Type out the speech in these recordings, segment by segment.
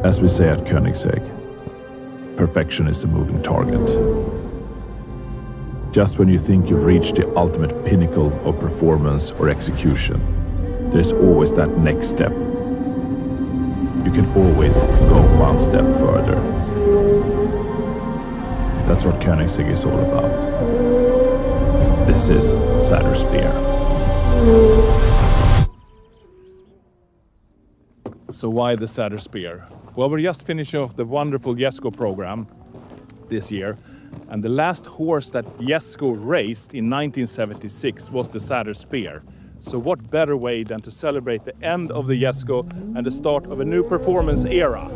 As we say at Koenigsegg, perfection is the moving target. Just when you think you've reached the ultimate pinnacle of performance or execution, there's always that next step. You can always go one step further. That's what Koenigsegg is all about. This is Sadairs Spear. So why the Sadairs Spear? Well, we're just finishing off the wonderful Jesko program this year. And the last horse that Jesko raced in 1976 was the Sadairs Spear. So what better way than to celebrate the end of the Jesko and the start of a new performance era?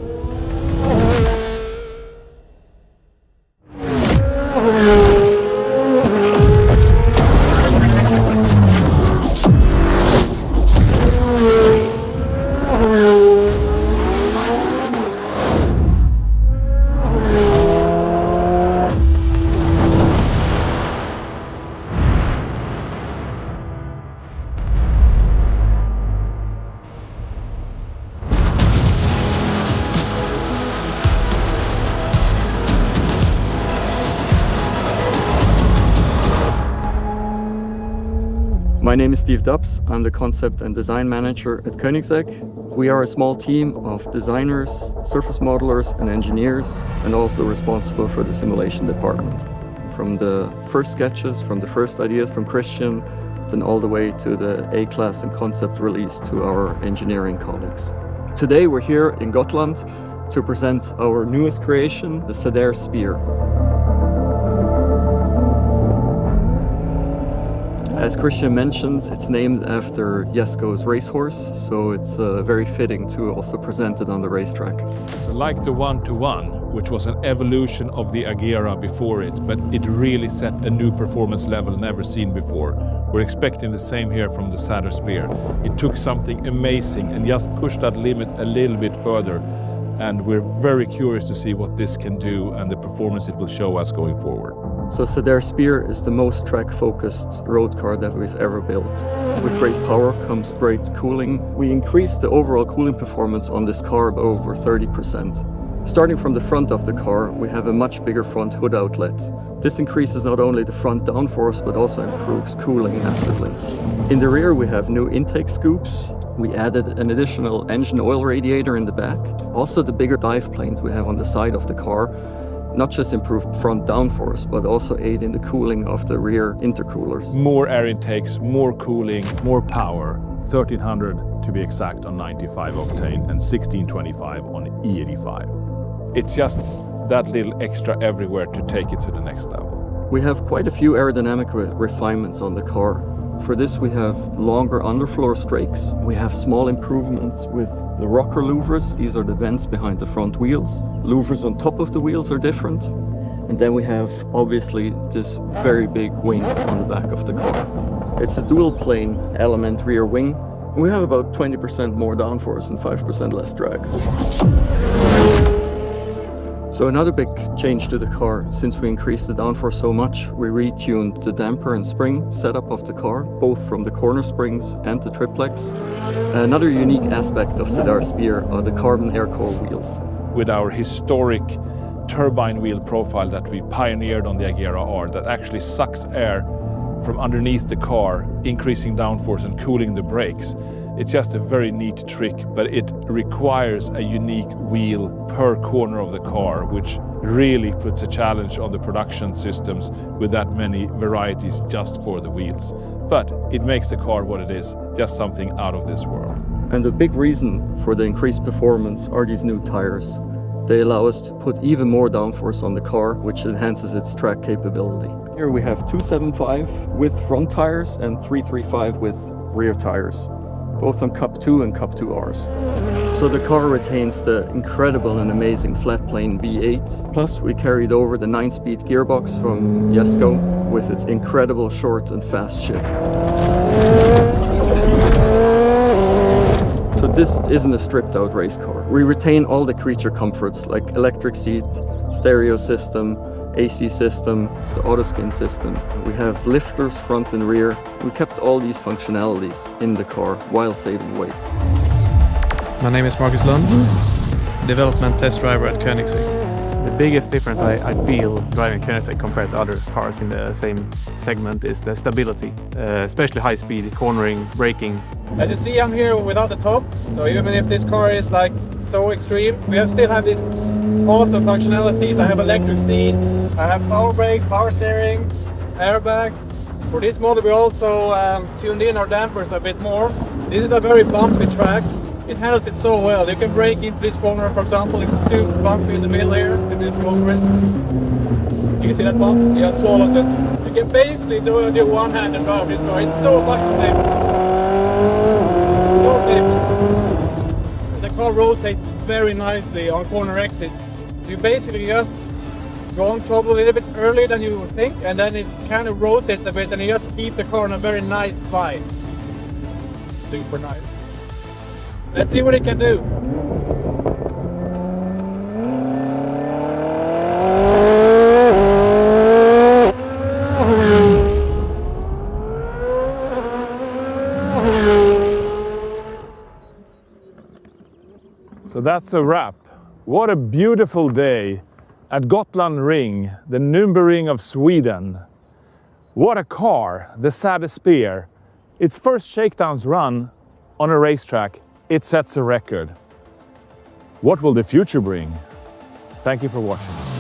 My name is Steve Dubs. I'm the concept and design manager at Koenigsegg. We are a small team of designers, surface modelers and engineers, and also responsible for the simulation department. From the first sketches, from the first ideas from Christian, then all the way to the A-class and concept release to our engineering colleagues. Today we're here in Gotland to present our newest creation, the Sadairs Spear. As Christian mentioned, it's named after Jesko's racehorse, so it's very fitting to also present it on the racetrack. So like the 1-to-1, which was an evolution of the Agera before it, but it really set a new performance level never seen before. We're expecting the same here from the Sadairs Spear. It took something amazing and just pushed that limit a little bit further. And we're very curious to see what this can do and the performance it will show us going forward. So Sadairs Spear is the most track-focused road car that we've ever built. With great power comes great cooling. We increased the overall cooling performance on this car by over 30%. Starting from the front of the car, we have a much bigger front hood outlet. This increases not only the front downforce, but also improves cooling massively. In the rear, we have new intake scoops. We added an additional engine oil radiator in the back. Also, the bigger dive planes we have on the side of the car not just improve front downforce, but also aid in the cooling of the rear intercoolers. More air intakes, more cooling, more power. 1300 to be exact on 95 octane and 1625 on E85. It's just that little extra everywhere to take it to the next level. We have quite a few aerodynamic refinements on the car. For this we have longer underfloor strakes. We have small improvements with the rocker louvers. These are the vents behind the front wheels. Louvers on top of the wheels are different. And then we have obviously this very big wing on the back of the car. It's a dual plane element rear wing. We have about 20% more downforce and 5% less drag. So another big change to the car, since we increased the downforce so much, we retuned the damper and spring setup of the car, both from the corner springs and the triplex. Another unique aspect of Sadairs Spear are the carbon air core wheels. With our historic turbine wheel profile that we pioneered on the Agera R, that actually sucks air from underneath the car, increasing downforce and cooling the brakes. It's just a very neat trick, but it requires a unique wheel per corner of the car, which really puts a challenge on the production systems with that many varieties just for the wheels. But it makes the car what it is, just something out of this world. And the big reason for the increased performance are these new tires. They allow us to put even more downforce on the car, which enhances its track capability. Here we have 275 with front tires and 335 with rear tires, both on Cup 2 and Cup 2Rs. So the car retains the incredible and amazing flat plane V8. Plus we carried over the 9-speed gearbox from Jesko with its incredible short and fast shifts. So this isn't a stripped out race car. We retain all the creature comforts like electric seat, stereo system, AC system, the autoskin system. We have lifters front and rear. We kept all these functionalities in the car while saving weight. My name is Marcus Lund. development test driver at Koenigsegg. The biggest difference I feel driving Koenigsegg compared to other cars in the same segment is the stability, especially high speed, cornering, braking. As you see, I'm here without the top, so even if this car is like so extreme, we still have these awesome functionalities. I have electric seats, I have power brakes, power steering, airbags. For this model we also tuned in our dampers a bit more. This is a very bumpy track. It handles it so well. You can brake into this corner, for example. It's super bumpy in the middle here. You can just go for it. You can see that bump? It just swallows it. You can basically do one-handed drive this car. It's so fucking stable. So stable. The car rotates very nicely on corner exits. So you basically just go on throttle a little bit earlier than you would think, and then it kind of rotates a bit, and you just keep the car on a very nice slide. Super nice. Let's see what it can do. So that's a wrap. What a beautiful day at Gotland Ring, the Nürburgring of Sweden. What a car, the Sadairs. Its first shakedowns run on a racetrack, it sets a record. What will the future bring? Thank you for watching.